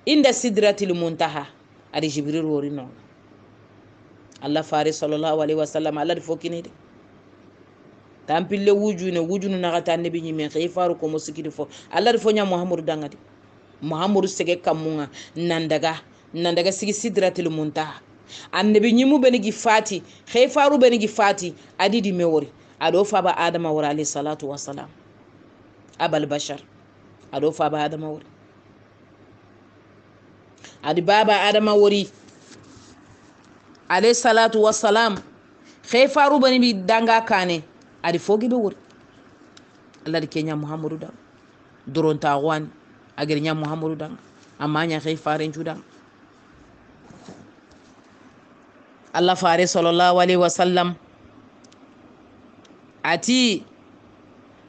inda sidratil muntaha adi jibril wori no Allah fare sallallahu alaihi wasallam Allah fokini de tampille wujunu na gata nabi nyime khifaru ko musikidi fo Allah fo nya muhammadu dangadi muhammadu sege kamunga nandaga sigi sidratil muntaha annabi nyimu benigi fati khifaru benigi fati adi di mewori ado fa ba adama wa alayhi salatu wassalam abal bashar ado fa ba adama wori adi baba adama wori alayhi salatu wassalam khifaru bani bi danga kane adi fogi be wori Allah di kenya muhammadu dan doron tawani agir nya muhammadu dan amanya khifaren judan Allah fare sallallahu alaihi wasallam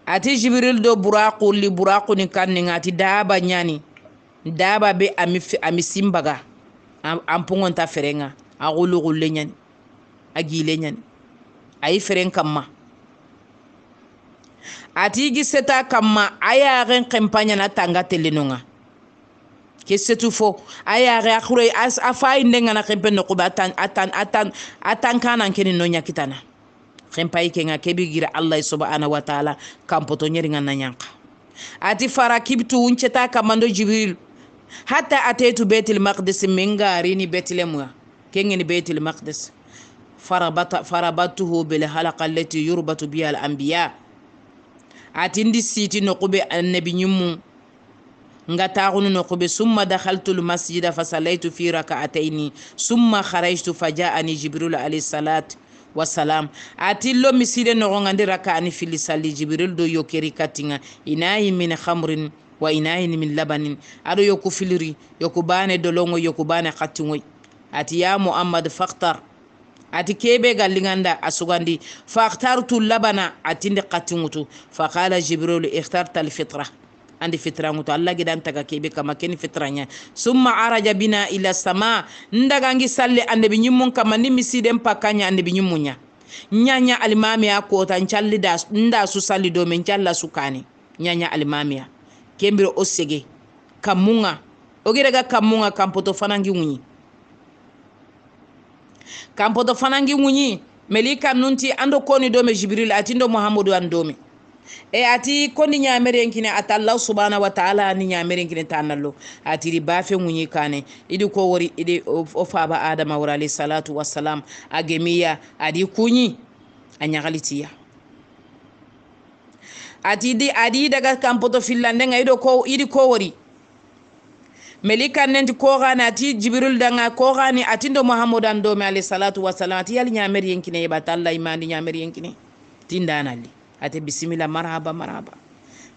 ati jibril do buraqu li buraqu ni kanni ngati daba nyani daba be ami simbaga ampungon ta ferenga agulu gulle nyani agile nyani ay feren kamma ati giseta kamma aya ren kampanya na tanga telenonga kesetu fo aya re akhure afai ndenga na kempe no kubatan atan kana keni no nyakitana khempai kenga kebi gira Allah subhanahu wa ta'ala kampoto nyeri ngana nyanka ati farakibtu uncheta kamando jibril hatta ataitu baitul maqdis mingari ni baitlem kengeni baitul maqdis farabatuhu bil halaqa allati yurbatu biha al anbiya ati ndi siti no kube annabi nyummu ngata gunu no kube summa dakhaltu al masjida fa sallaytu fi rak'ataini summa kharajtu fajaani jibril alayhi salat wasalam ati lo miside no ngandi rak'ani fil sali jibril do yokeri katinga inahi min khamrin wa inahi min labanin ado yoku filiri yoku bane dolongo yoku bane khatingoy ati ya muhammad faqtar ati kebe galinganda asugandi faqtartu labana atinde qatingutu faqala jibril ikhtarta alfitra andi fitra ngutu Allah gidan taga kebe kama ken fitranya summa araja bina ila sama ndaga ngi salle annabi nyimmun kama ni miside mpakanya annabi nyimmunya nyanya alimami akota nchalli da nda su salli do men challa sukani nyanya alimami kembiro osege kamunga ogirega kamunga kampoto fanangi munyi kampoto fanangi munyi melika nunti ando koni dome jibril atindo muhammadu andome e ati koni nyameren kine ata Allah subhanahu wa ta'ala ni nyameren kine tanallo ati ri bafe munyi kane idi ko wori idi o faba adama wa alayhi salatu wassalam agemiya adi kunyi anyagalitiya adi daga kampoto fillande nga idi ko wori melika nenti ko gana ati jibril danga ko gani atindo muhammadan do me alayhi salatu wassalam ati yal nyameren kine yebata Allah imani nyameren kine tindanali ate bismillah marhaba marhaba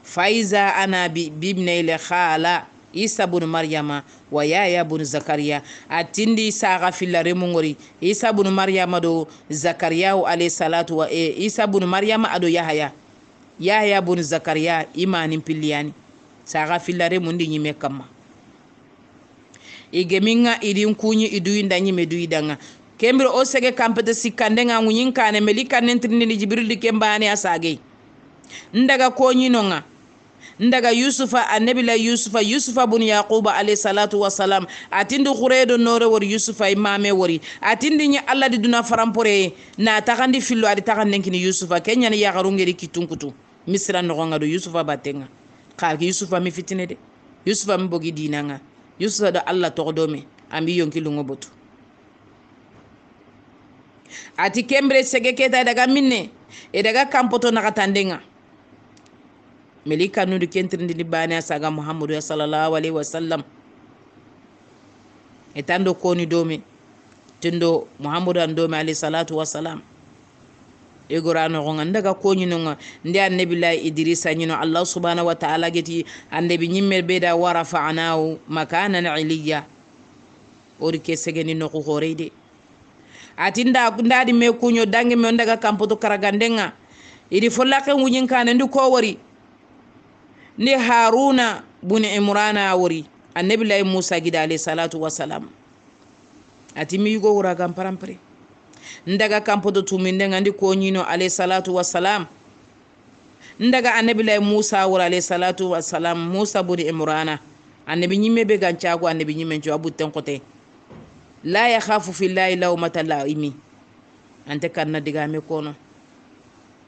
faiza ana bibnayl khala isa bun maryama wa yaya bun zakariya atindi saga fillare mungori isa bun maryama do zakariya alayhi salatu wa isa bun maryama ado yahya bun zakariya imanin pilliyani saga fillare mundi nyime kamma igeminga idin kunyi iduyinda nyime duyidanga kembir o sege kampete sikande nga ngunyin kane melika nentrinde ni jibril di kembane asage ndaga ko nyinonga ndaga yusufa bun yaquba alayhi salatu wassalam atindi khuredo nore wor yusufa imame wori atindi nya alla di duna farampore na takandi fillo adi takande kini yusufa kenya ni yagarungeri kitunkutu misra no ngado yusufa batenga khalki yusufa mi fitine de yusufa mi bogi dinanga yusufa da alla togdome ambi yonki lungo botu ati kembre sege keta daga minne e daga kampoto nakatandenga melika nudu kentrindi ni bani asaga muhammadu sallallahu alaihi wasallam etando koni domi tindo muhammadu andome alayhi salatu wassalam e gorano gonga daga koni nonga ndi annabi la idrisa nyino allah subhanahu wa ta'ala geti annabi nyimme beda warafa'nahu makanan aliyya ori ke segeni no ko horeide atinda ndadi me kunyo dangi me daga kampoto karagandenga idi follake wunyin kane ndu ko wori ni haruna bun imrana wori annabi lay musa gida alayhi salatu wassalam ati mi yugo wura gam parampre ndaga kampoto tuminde ngandi ko nyino alayhi salatu wassalam ndaga annabi lay musa wura alayhi salatu wassalam musa bun imrana annabi nyimme be gancago annabi nyimme jo abutten kote la yakhafu fillahi lawmata laimi ante kanna diga me kono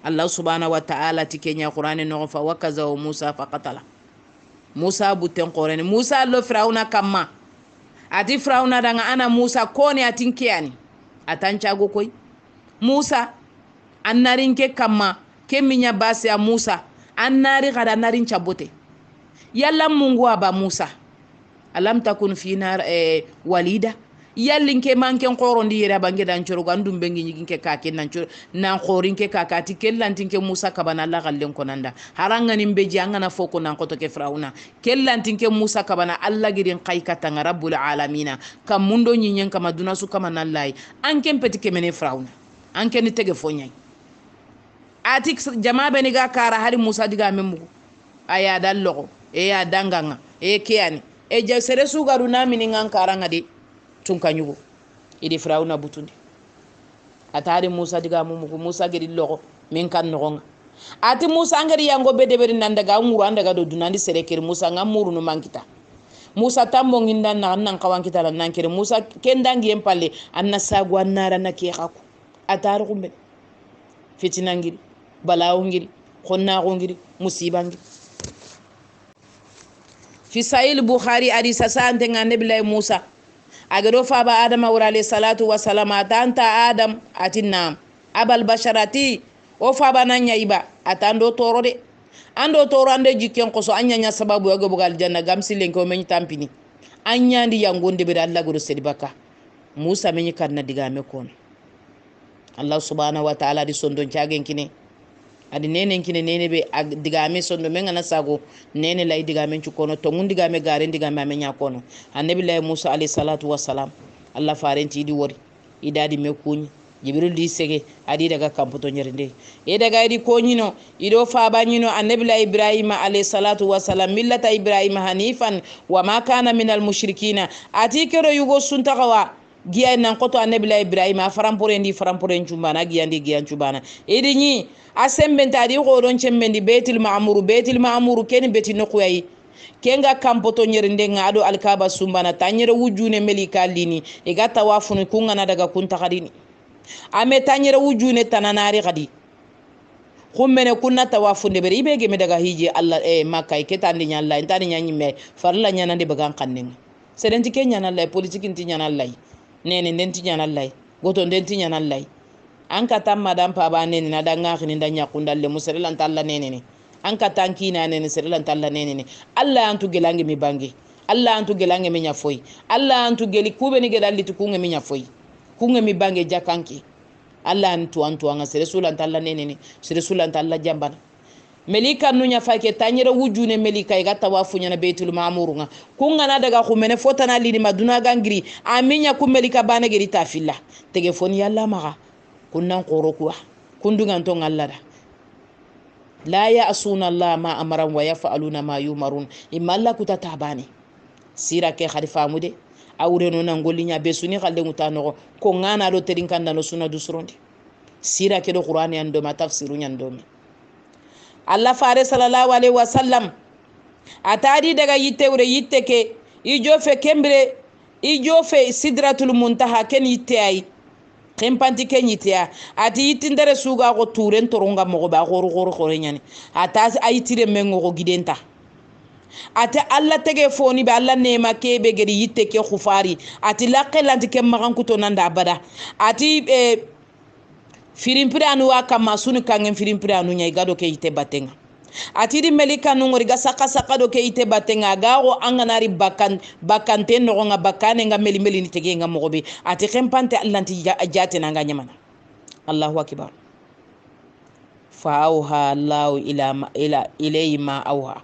Allah subhanahu wa ta'ala tikenya qur'ani no fa wakaza wa musa faqatala musa buten qorene musa lo firauna kamma ati firauna danga ana musa kone atinkiyani atancago koy musa annarinke kamma keminya basi ya musa annari kada narin chabote yalla mungu aba musa alam takun fi nar walida yallinke manken qorondi yera bange dan coro gandum bengi nyinke kake nan coro nan qorinke kakati kellantinke musa kabana Allah gallen konanda haranga nimbe jangana foko nan koto ke frauna kellantinke musa kabana Allah girin qaykata rabbul alamin kam mundo nyinyen kama dunasu kama nallai anken petike mene frauna anken tege fonyai atik jama beni ga kara hari musa diga memugo aya dallo e ya danganga e kiyani e je sere sugaru na miningan karanga de tunkanyugo idi firauna butundi atari musa diga mumugo musa gedi logo min kan nogonga ati musa ngari yango bedeberi nandaga nguru andaga do dunandi serekeri musa ngamuru no mankita musa tambo nginda nan kawankita lan nankere musa kendangi empalle anna sagu annara nakiyako atari kumbe fitinangiri balawngiri khonnagongiri musibangiri fi sahih bukhari adi sasante ngane bilay musa agado faba adama wa alayhi salatu wa salam atanta adam atinna abal basharati o faba nanya iba atando toro de ando toro ande jikken ko so anya nya sababu yago bugal janna gamsilen ko men tampini anya ndi yangonde be Allah godo sedi baka musa men kanna diga me kon Allah subhanahu wa ta'ala di sondon cagen kine adi nenen kine nene be diga me sondo men ngana sago nene lay diga men cukono to mun diga me gare diga me nya kono annabi lay musa alayhi salatu wassalam Allah farenti di wori idadi me kunyi jibril di sege adi daga kamputo nyerinde e daga edi ko nyino ido fa ba nyino annabi lay ibrahim alayhi salatu wassalam millata ibrahim hanifan wa ma kana minal mushrikina ati kero yugo suntakawa giya nan koto annabi la ibrahim farampore ndi farampore nchumbana giya ndi giya nchumbana edi ni asembenta adi godon chembendi betil ma'muru ken beti nokuyi kenga kampoto nyerinde ngado alkaba sumbana tanyere wujune melika lini e gata wafunu kungana daga kunta kadini ame tanyere wujune tananari kadi khummene kunna tawafunde bere ibe geme daga hiji Allah makay ketandi nya Allah intani nya nyimme farla nya nande bagan kannen sedenti kenya na Allah politique nti nya na Allah nene ndenti nya na Allah goto ndenti nya na Allah an ka tan madan pa ba nene na dan ngakini dan nya kundalle musirlan talla nene ne an ka tan kina nene sirlan talla nene ne Allah antu gelange mi bangi Allah antu gelange mi nya foyi Allah antu geli kube ni gedalli tukunge mi nya foyi kunge mi bange jakanki Allah antu anga sere sulan talla nene ne sere sulan talla jambana melika nunya fake tanyere wujune melika iga tawafu nyana beitul maamurunga kunga na daga khumene fotana lini maduna gangiri aminya ku melika bane geri tafilla telefoni yalla maga kunnan qoro kuwa kundungan to ngallada la ya asuna Allah ma amaran wa yafaluna ma yumarun imalla kutatabani sira ke khalifa mude awreno nan gollinya be suni khalle mutano ko ngana do terin kanda no suna du surondi sira ke do qur'ani ando ma tafsiru nyando mi Allah fare sallallahu alaihi wasallam atadi daga yittewre yitteke ijofe kembre ijofe sidratul muntaha ken yitte ay kempanti ken yitte ati yittindere suga ko turen toronga mo ba goro nyani ata ayitire mengo ko gidenta ate Allah tege foni be Allah nema kebe gedi yitte ke khufari ati laqelanti ke magan kuto nanda abada ati firimpire anu akama sunu kangen firimpire anu nyai gado ke yitte batenga ati di melika nu ngori ga saka do ke yitte batenga gago anganari bakante no nga bakane nga meli ni tege nga mogobe ati khempante Allah nti jate na nga nyamana Allahu akbar fa auha Allah ila ilayhi ma auha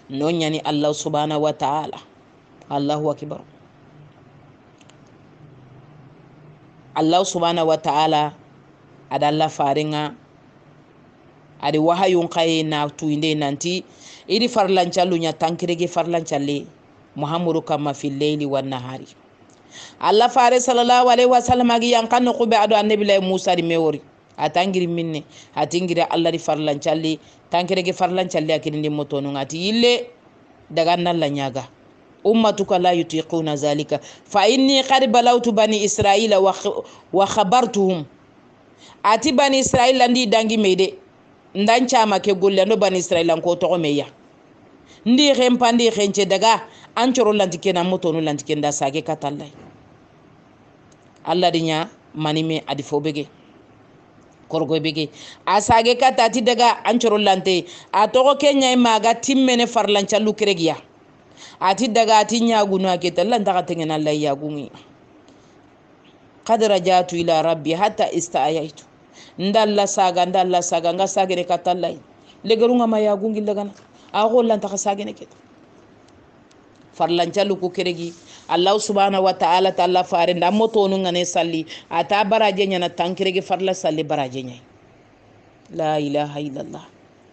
non yani Allah subhanahu wa ta'ala Allahu akbar Allah subhanahu wa ta'ala adalla faringa adi wahayun qaye na tuinde nanti idi farlancallu nya tankirege farlancalle muhammadu kama fil layli wan nahari Allah fare sallallahu alaihi wasallam agi yankan ko be ado annabi lay Musa di mewori atangiri minne atingira Allah di farlancalli tankirege farlancalle akindi motonu ngati yille daga nalla nyaga ummatuka la yutiquna zalika fa inni qad balawtu bani israila wa khabartuhum ati bani israila ndi dangi mede ndancha make golle no bani israila ko to meya ndi rempandi xenche daga ancoro lantike na motonu lantike nda sage katallay Allah dinya manime adi fobege korgo bege asage katati daga ancoro lante atoko kenya maga timmene farlancha lukregiya ati daga ati nyagunu aketa lanta katengena Allah yagungi qad rajatu ila rabbi hatta ista'aytu ndalla saga nga sagene katallay legerunga ma yagungi lagana ago lanta kasagene ket farlancha luku keregi Allah subhanahu wa ta'ala ta'ala fare nda motonu ngane salli ata baraje nyana tankirege farla salli baraje nyai la ilaha illallah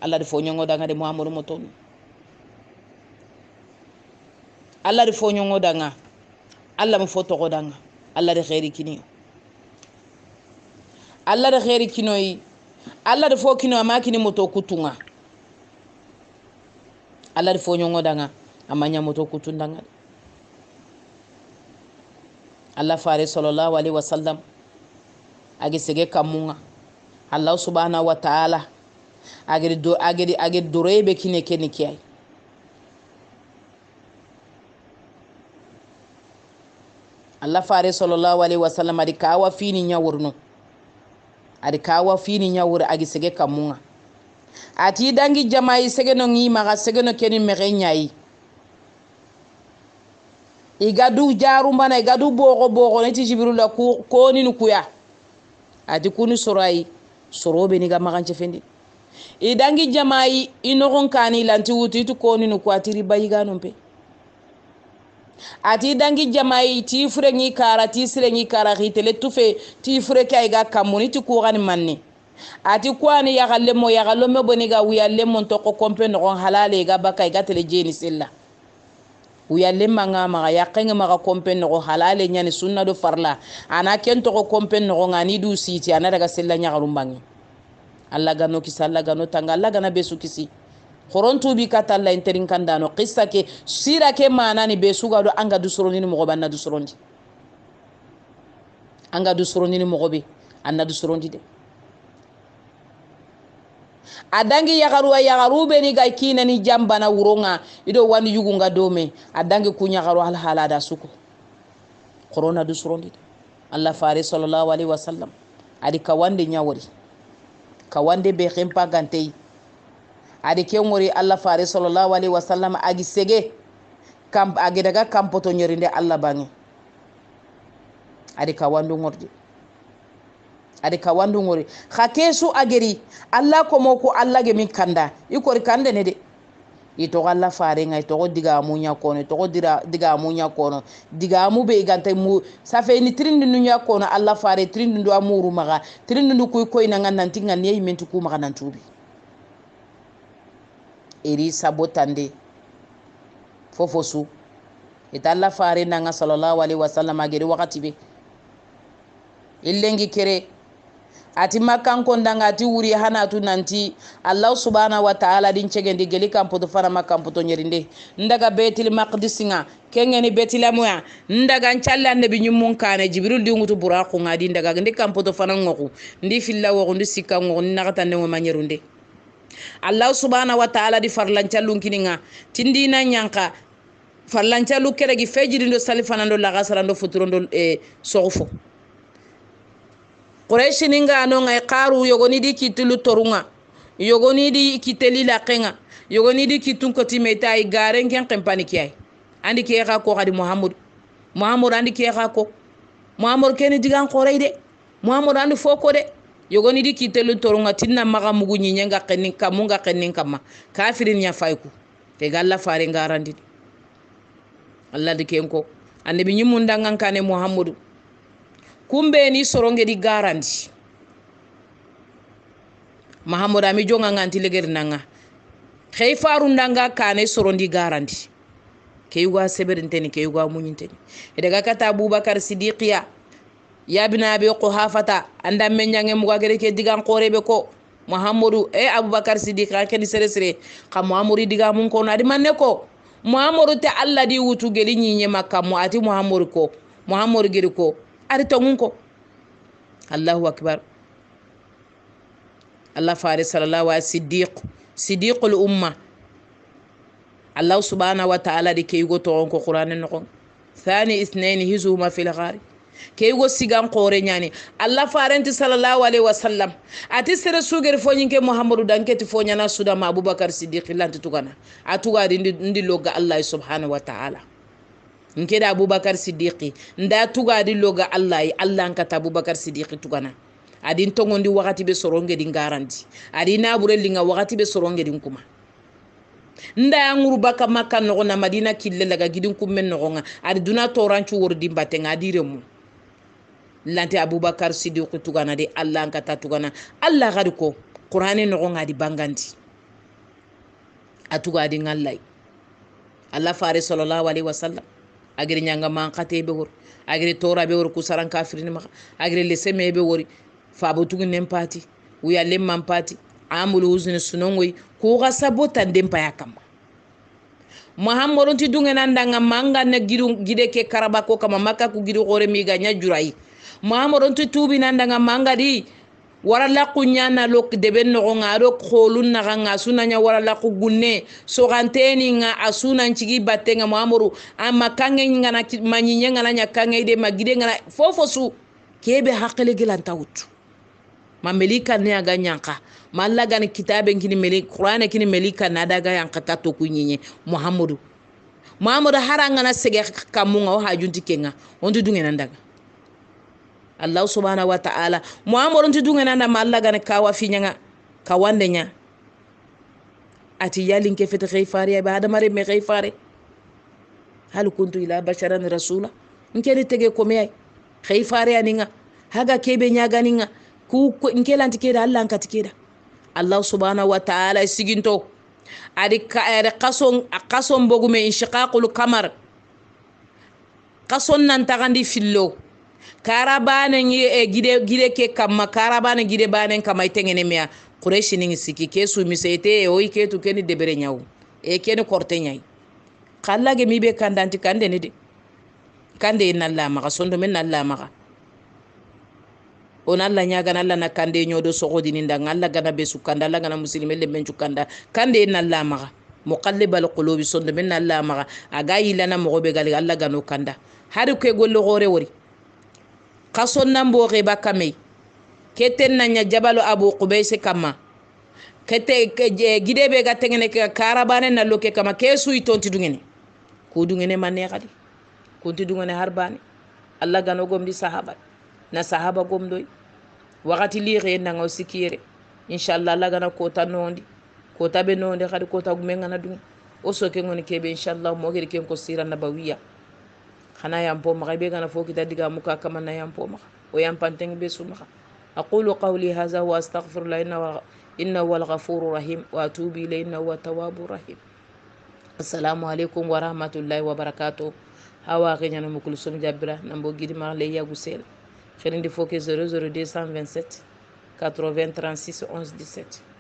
Allah de fonyo danga de muhammadu motonu Allah de fonyo danga Allah mo foto danga Allah de khairi kini Allah de khairi kinoi Allah de fo kino amakini moto kutunga Allah de fonyo danga amanya moto kutundanga Allah fare sallallahu alaihi wasallam agi sege kamunga Allah subhanahu wa ta'ala agi durebe kine kiyai Allah fare sallallahu alaihi wasallam adi kawa fini nyawurno agi sege kamunga ati dangi jamai sege no ngima ga sege no keni merenyai igadu jarumbana igadu bogo neti jibrila ko ni nukuya ati kunu sorai sorobe ni ga maganche fendi idangi jamai inogon kani lanti wuti tu ko ni nuku ati ribayiga nompe ati dangi jamai ti fure ngi kara ti sire ngi kara hitele tufe ti fure kay ga kamuni ti ko gani manni ati kwani ya galle mo boni ga wiya lemon to ko kompe no halale ga bakay ga tele jeni sella uyalle manga maga yakenga maga kompen no halale nyani sunna do farla ana kento ko kompen no ngani du siti ana daga sella nya garumbangi alla gano kisalla gano tanga alla gana besu kisi khorontu bi katalla interin kandano qissa ke sira ke manani besu gado anga du suroni ni mo banna du suroni anga du suroni ni mo be anna du suroni de adangi yagaru be ni ga kina ni jambana wuronga ido wani yugunga dome adangi kunya garu hal halada suko corona du surondi Allah fare sallallahu alaihi wasallam adi kawande nyawori kawande be khempa gantei adi kengori Allah fare sallallahu alaihi wasallam agi sege kam agi daga kampoto nyorinde Allah bangi adi kawandu ngordi adi kawandu ngori khakesu ageri Allah ko moko Allah ge min kanda ikori kande ne de ito Allah fare ngai to diga munya kono to diga munya kono diga mu be gante mu safe ni trindi nunya kono Allah fare trindi ndo amuru maga trindi ndu koy na ngan nanti ngan yeyi mentu ku maga nan tubi eri sabotande fofosu ita Allah fare nanga sallallahu alaihi wasallam ageri wakati be illengi kere ati makan kondanga ati wuri hanatu nanti Allah subhanahu wa ta'ala din cegendi geli kampoto fara makan poto nyerinde ndaga betil maqdisinga kengeni betilamoya ndaga ncalla nabi nyumun kane jibril di ngutu buraku ngadi ndaga ndi kampoto fana ngoku ndi filla wo ndi sikka ngo nakata ngo manyerunde Allah subhanahu wa ta'ala di farlan callun kininga tindina nyanka farlan callu keregi fejiri ndo salifanando laga sarando futurondo sogfo Quraishi ninga no ngai qaru yogoni di kitulu torunga yogoni di kiteli la kenga yogoni di kitun ko timeta ay garen ken kempani kiyai andi ke ka ko kadi muhammad andi ke ka ko muhammad ken digan qoreide muhammad andi foko de yogoni di kitelu torunga tinna maga mugu nyenga kenin kamunga kenin kama kafirin ya fayku te galla fare ngarandi Allah de kenko andi bi nyumunda ngankane muhammad kumbe ni soronge di garandi mahamuda mi jonga nganti leger nanga khayfaru ndanga kane sorondi garandi kayuga seberinteni kayuga munyinteni daga kata abubakar sidiqiya ya bina abi quhafata anda menyange mugagere ke digan qorebe ko muhammadu abubakar sidiqa ken sere ka muhammadu diga mun ko nadi manne ko muhammadu ta Allah di wutu geli nyinye makka mu ati muhammadu giri ko ari tongun ko Allahu akbar Allah fare sallallahu alaihi siddiqul umma Allah subhanahu wa ta'ala di kayugo to ko qur'an no thani ithnain hizuma fil ghari kayugo sigan qore nyani Allah farenti sallallahu alaihi wasallam ati sere suger fo nyinke muhammadu danketi fo nyana suda ma abubakar siddiq lanti tugana atuga ndi loga Allah subhanahu wa ta'ala nkeda abubakar siddiqi nda tugadi loga Allah nkata abubakar siddiqi tugana adin tongondi wakati be soronge din garanti adina burelinga wakati be soronge din kuma nda nguru baka makka no na madina kille laga gidin kummen no nga adi duna toranchu wordi batenga dire mu lanti abubakar siddiqi tugana de Allah nkata tugana Allah gadi ko qur'ani no nga di bangandi atugadi ngallai Allah fare sallallahu alaihi wasallam agri nyanga man khate be wor agri tora be wor kusaran kafirin ma agri leseme be wori fa botugu nempati uya lemman pati amulu uzun sunongoy ko ga sabota ndempa yakam muhammadu ti dungena ndanga manga na gide ke karaba ko kama maka ku gidu gore mi ga nyajurai muhammadu ti tubi ndanga manga di wara la kunyana lok deben no nga ro kholun na nga sunanya wara la ku gunne so ganteni nga asuna nchigi batenga muamuru amma kange ngana manyinya ngana nyakange de magide ngana fofosu kebe hakele gelanta wutu mamelika ne aga nyanka malaga ni kitabe ngini meli qur'ana kini melika na daga yanka tato kunyinye muhammadu haranga na sege kamunga o hajunti kenga ondu dungena ndaga Allah subhanahu wa ta'ala muhammadu tudunga na malaga ne kawa finyanga kawandenya ati yalin ke fete khayfari ba adamare me khayfari hal kuntu ila basharan rasula nkeni tege komai khayfari aninga haga kebe nyaga ninga ku nkelanti keda Allah nkati keda Allah subhanahu wa ta'ala siginto adi qason bogume inshiqaqul qamar qason nan tagandi fillo karabane gide ke kamma karabane gide banen kama itengene mea Quraishi ningi siki kesu misete o iketu keni debere nyaw keni korte nyai kallage mibe kandanti kande ne de kande inna Allah maka sondo men Allah maka on alla ñagana alla na kande ñodo sogodini ndanga alla gana be sukanda alla gana musilime le men cukanda kande nalla maga muqallibal qulubi sondo men nalla maga aga yilana mogo be gali alla gano kanda hari ke golle gore wori kason nambo ke bakame keten nanya jabalu abu qubayse kama kete gidebe ga tengene ke karabane na loke kama kesu itonti dungene ko dungene manne kadi kunti dungene harbani alla gano gomdi sahaba na sahaba gomdoy wakati li re na ngaw sikire inshallah alla gana kota nondi kota be nondi kadi kota gumenga na dung o soke ngoni kebe inshallah mo gere ken ko sira nabawiya khana yampo magabe gana fo kita diga muka kama na yampo maga o yampanteng be suma aqulu qawli hadha wa astaghfirullah inna wal ghafurur rahim wa atubu ilayhi inna huwa tawwabur rahim. Assalamu alaikum wa rahmatullahi wa barakatuh. Hawa kenyana mukulsum jabra nambo gidi ma le yagusel xerindi foke 00227 80 36 11 17.